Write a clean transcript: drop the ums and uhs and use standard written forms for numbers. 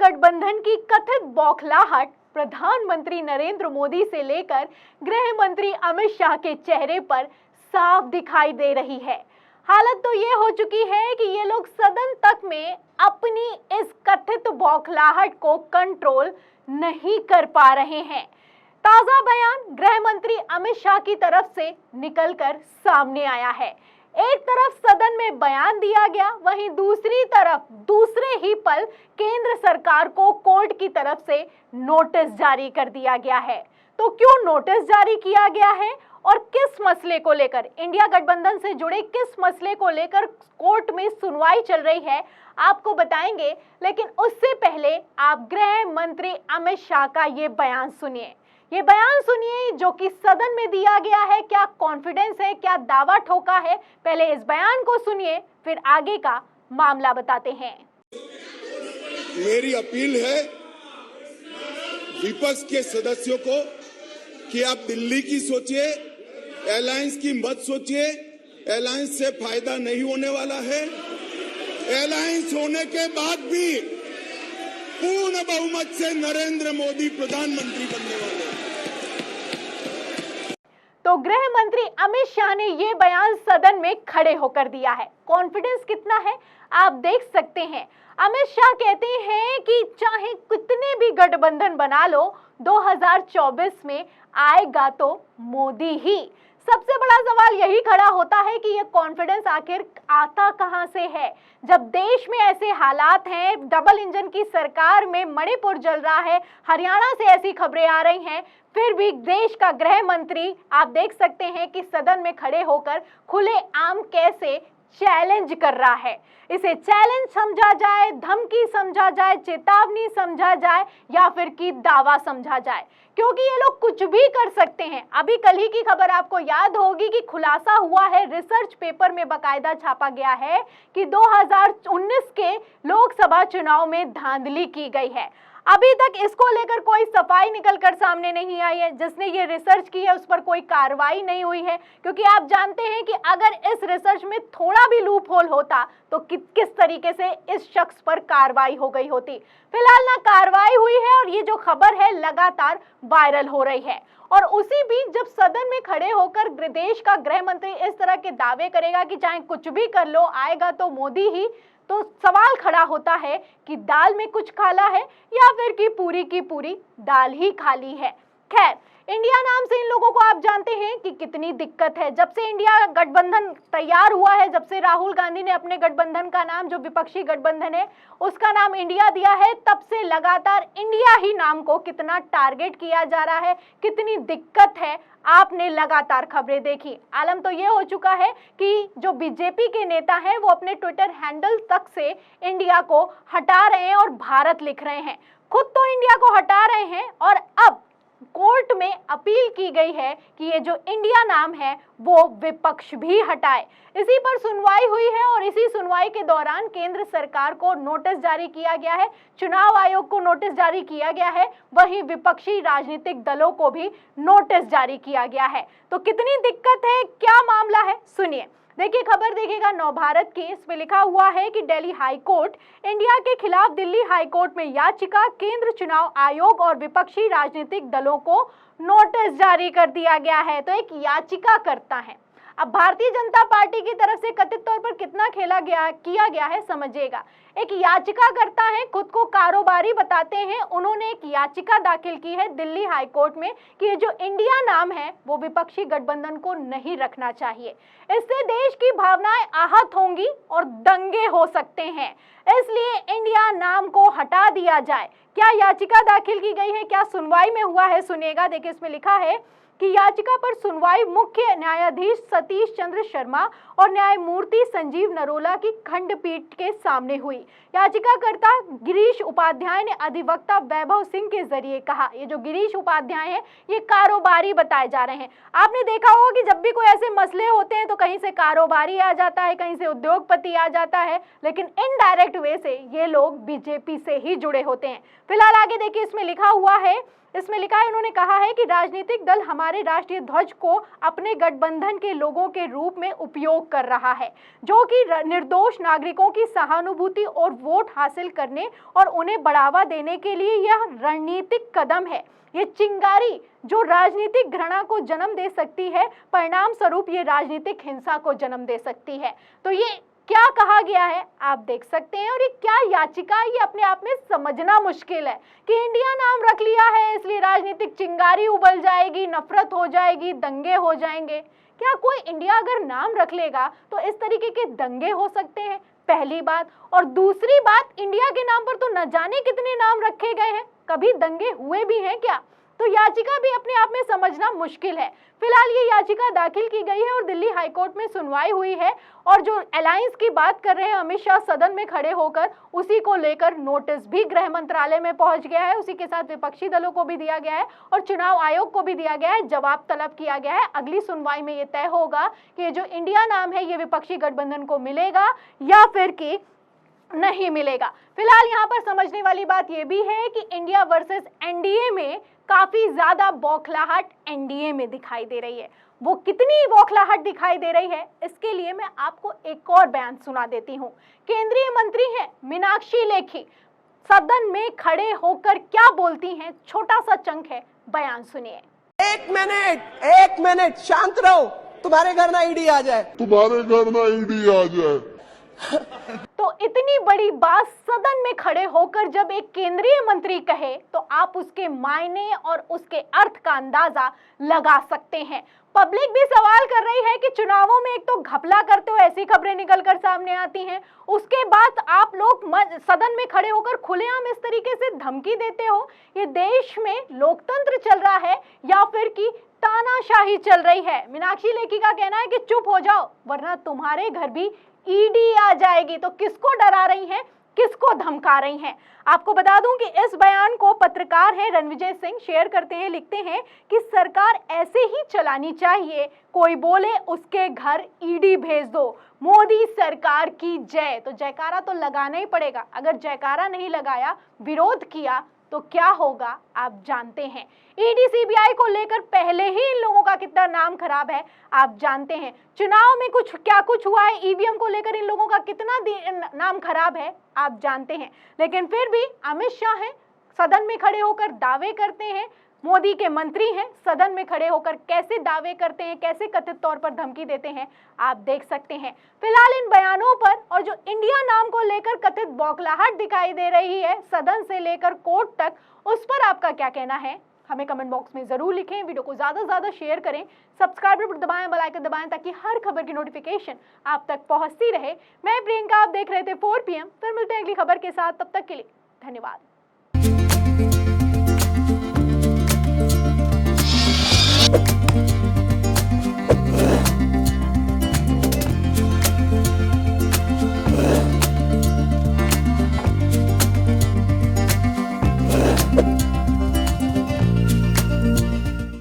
गठबंधन की कथित बौखलाहट प्रधानमंत्री नरेंद्र मोदी से लेकर गृह मंत्री अमित शाह के चेहरे पर साफ दिखाई दे रही है। हालत तो ये हो चुकी है कि ये लोग सदन तक में अपनी इस कथित बौखलाहट को कंट्रोल नहीं कर पा रहे हैं। ताजा बयान गृह मंत्री अमित शाह की तरफ से निकलकर सामने आया है। एक तरफ सदन में बयान दिया गया, वहीं दूसरी तरफ दूसरे ही पल केंद्र सरकार को कोर्ट की तरफ से नोटिस जारी कर दिया गया है। तो क्यों नोटिस जारी किया गया है और किस मसले को लेकर, इंडिया गठबंधन से जुड़े किस मसले को लेकर कोर्ट में सुनवाई चल रही है, आपको बताएंगे। लेकिन उससे पहले आप गृह मंत्री अमित शाह का ये बयान सुनिए। ये बयान सुनिए जो कि सदन में दिया गया है। क्या कॉन्फिडेंस है, क्या दावा ठोका है, पहले इस बयान को सुनिए, फिर आगे का मामला बताते हैं। मेरी अपील है विपक्ष के सदस्यों को कि आप दिल्ली की सोचिए, एलायंस की मत सोचिए। एलायंस से फायदा नहीं होने वाला है। एलायंस होने के बाद भी पूर्ण बहुमत से नरेंद्र मोदी प्रधानमंत्री बनने वाले। तो गृह मंत्री अमित शाह ने ये बयान सदन में खड़े होकर दिया है। कॉन्फिडेंस कितना है आप देख सकते हैं। अमित शाह कहते हैं कि चाहे कितने भी गठबंधन बना लो, 2024 में आएगा तो मोदी ही। सबसे बड़ा सवाल यही खड़ा होता है कि ये कॉन्फिडेंस आखिर आता कहां से है, जब देश में ऐसे हालात हैं, डबल इंजन की सरकार में मणिपुर जल रहा है, हरियाणा से ऐसी खबरें आ रही हैं, फिर भी देश का गृह मंत्री आप देख सकते हैं कि सदन में खड़े होकर खुलेआम कैसे चैलेंज कर रहा है। इसे चैलेंज समझा जाए, धमकी समझा जाए, चेतावनी समझा जाए या फिर कि दावा समझा जाए, क्योंकि ये लोग कुछ भी कर सकते हैं। अभी कल ही की खबर आपको याद होगी कि खुलासा हुआ है, रिसर्च पेपर में बकायदा छापा गया है कि 2019 के लोकसभा चुनाव में धांधली की गई है। अभी तक इसको लेकर कोई सफाई निकलकर सामने नहीं आई है। जिसने ये रिसर्च की है उस पर कोई कार्रवाई नहीं हुई है, क्योंकि आप जानते हैं कि अगर इस रिसर्च में थोड़ा भी लूप होल होता तो किस तरीके से इस शख्स पर कार्रवाई हो गई होती। फिलहाल ना कार्रवाई हुई है और ये जो खबर है लगातार वायरल हो रही है। और उसी बीच जब सदन में खड़े होकर देश का गृह मंत्री इस तरह के दावे करेगा कि चाहे कुछ भी कर लो आएगा तो मोदी ही, तो सवाल खड़ा होता है कि दाल में कुछ काला है या फिर कि पूरी की पूरी दाल ही खाली है। खैर, इंडिया नाम से इन लोगों को आप जानते हैं कि कितनी दिक्कत है। जब से इंडिया गठबंधन तैयार हुआ है, जब से राहुल गांधी ने अपने गठबंधन का नाम, जो विपक्षी गठबंधन है उसका नाम इंडिया दिया है, तब से लगातार इंडिया ही नाम को कितना टारगेट किया जा रहा है, कितनी दिक्कत है, आपने लगातार खबरें देखी। आलम तो ये हो चुका है कि जो बीजेपी के नेता हैं वो अपने ट्विटर हैंडल तक से इंडिया को हटा रहे हैं और भारत लिख रहे हैं। खुद तो इंडिया को हटा रहे हैं और अब कोर्ट में अपील की गई है कि ये जो इंडिया नाम है वो विपक्ष भी हटाए। इसी पर सुनवाई हुई है और इसी सुनवाई के दौरान केंद्र सरकार को नोटिस जारी किया गया है, चुनाव आयोग को नोटिस जारी किया गया है, वहीं विपक्षी राजनीतिक दलों को भी नोटिस जारी किया गया है। तो कितनी दिक्कत है, क्या मामला है, सुनिए। देखिए खबर देखिएगा नवभारत की, इसमें लिखा हुआ है कि दिल्ली हाई कोर्ट इंडिया के खिलाफ दिल्ली हाई कोर्ट में याचिका, केंद्र चुनाव आयोग और विपक्षी राजनीतिक दलों को नोटिस जारी कर दिया गया है। तो एक याचिका करता है। अब भारतीय जनता पार्टी की तरफ से कथित तौर पर कितना किया गया है समझिएगा। एक याचिका करता है, खुद को कारोबारी बताते हैं, उन्होंने एक याचिका दाखिल की है दिल्ली हाई कोर्ट में कि ये जो इंडिया नाम है वो विपक्षी गठबंधन को नहीं रखना चाहिए। इससे देश की भावनाएं आहत होंगी और दंगे हो सकते हैं, इसलिए इंडिया नाम को हटा दिया जाए। क्या याचिका दाखिल की गई है, क्या सुनवाई में हुआ है, सुनिएगा। देखिए इसमें लिखा है कि याचिका पर सुनवाई मुख्य न्यायाधीश सतीश चंद्र शर्मा और न्यायमूर्ति संजीव नरोला की खंडपीठ के सामने हुई। याचिकाकर्ता गिरीश उपाध्याय ने अधिवक्ता वैभव सिंह के जरिए कहा, ये जो गिरीश उपाध्याय हैं ये कारोबारी बताए जा रहे हैं। आपने देखा होगा कि जब भी कोई ऐसे मसले होते हैं तो कहीं से कारोबारी आ जाता है, कहीं से उद्योगपति आ जाता है, लेकिन इनडायरेक्ट वे से ये लोग बीजेपी से ही जुड़े होते हैं। फिलहाल आगे देखिए इसमें लिखा हुआ है इसमें लिखा है, उन्होंने कहा है कि राजनीतिक दल हमारे राष्ट्रीय ध्वज को अपने गठबंधन के लोगों के रूप में उपयोग कर रहा है, जो कि निर्दोष नागरिकों की सहानुभूति और वोट हासिल करने और उन्हें बढ़ावा देने के लिए यह रणनीतिक कदम है। ये चिंगारी जो राजनीतिक घृणा को जन्म दे सकती है, परिणाम स्वरूप ये राजनीतिक हिंसा को जन्म दे सकती है। तो ये क्या कहा गया है आप देख सकते हैं, और ये क्या याचिका है, ये अपने आप में समझना मुश्किल है कि इंडिया नाम रख लिया है इसलिए राजनीतिक चिंगारी उबल जाएगी, नफरत हो जाएगी, दंगे हो जाएंगे। क्या कोई इंडिया अगर नाम रख लेगा तो इस तरीके के दंगे हो सकते हैं? पहली बात। और दूसरी बात, इंडिया के नाम पर तो न जाने कितने नाम रखे गए हैं, कभी दंगे हुए भी हैं क्या? तो याचिका भी अपने आप में समझना मुश्किल है। फिलहाल ये याचिका दाखिल की गई है और दिल्ली हाईकोर्ट में सुनवाई हुई है, और जो अलायंस की बात कर रहे हैं अमित शाह सदन में खड़े होकर, उसी को लेकर नोटिस भी गृह मंत्रालय में पहुंच गया है। उसी के साथ विपक्षी दलों को भी दिया गया है और चुनाव आयोग को भी दिया गया है, जवाब तलब किया गया है। अगली सुनवाई में ये तय होगा कि ये जो इंडिया नाम है ये विपक्षी गठबंधन को मिलेगा या फिर कि नहीं मिलेगा। फिलहाल यहाँ पर समझने वाली बात यह भी है कि इंडिया वर्सेस एनडीए में काफी ज्यादा बौखलाहट एनडीए में दिखाई दे रही है। वो कितनी बौखलाहट दिखाई दे रही है, इसके लिए मैं आपको एक और बयान सुना देती हूँ। केंद्रीय मंत्री हैं मीनाक्षी लेखी, सदन में खड़े होकर क्या बोलती हैं, छोटा सा चंक है, बयान सुनिए। एक मिनट शांत रहो, तुम्हारे घर ना ईडी आ जाए, तुम्हारे घर ना ईडी आ जाए। तो इतनी बड़ी बात सदन में खड़े होकर जब एक केंद्रीय मंत्री कहे तो आप उसके मायने और उसके अर्थ का अंदाजा लगा सकते हैं। पब्लिक भी सवाल कर रही है कि चुनावों में एक तो घपला करते हो, ऐसी खबरें निकलकर सामने आती हैं, उसके बाद आप लोग सदन में खड़े होकर खुलेआम इस तरीके से धमकी देते हो। ये देश में लोकतंत्र चल रहा है या फिर कि तानाशाही चल रही है? मीनाक्षी लेखी का कहना है कि चुप हो जाओ वरना तुम्हारे घर भी ईडी आ जाएगी। तो किसको डरा रही हैं, किसको धमका रही हैं? आपको बता दूं कि इस बयान को पत्रकार हैं रणविजय सिंह शेयर करते हैं, लिखते हैं कि सरकार ऐसे ही चलानी चाहिए, कोई बोले उसके घर ईडी भेज दो, मोदी सरकार की जय। तो जयकारा तो लगाना ही पड़ेगा, अगर जयकारा नहीं लगाया, विरोध किया तो क्या होगा आप जानते हैं। ईडी सीबीआई को लेकर पहले ही इन लोगों का कितना नाम खराब है आप जानते हैं। चुनाव में क्या कुछ हुआ है, ईवीएम को लेकर इन लोगों का कितना नाम खराब है आप जानते हैं। लेकिन फिर भी अमित शाह हैं, सदन में खड़े होकर दावे करते हैं, मोदी के मंत्री हैं, सदन में खड़े होकर कैसे दावे करते हैं, कैसे कथित तौर पर धमकी देते हैं आप देख सकते हैं। फिलहाल इन बयानों पर और जो इंडिया नाम को लेकर कथित बौखलाहट दिखाई दे रही है सदन से लेकर कोर्ट तक, उस पर आपका क्या कहना है हमें कमेंट बॉक्स में जरूर लिखें। वीडियो को ज्यादा से ज्यादा शेयर करें, सब्सक्राइब बटन दबाएं, बेल आइकन दबाएं ताकि हर खबर की नोटिफिकेशन आप तक पहुंचती रहे। मैं प्रियंका, आप देख रहे थे 4 PM। फिर मिलते हैं अगली खबर के साथ, तब तक के लिए धन्यवाद।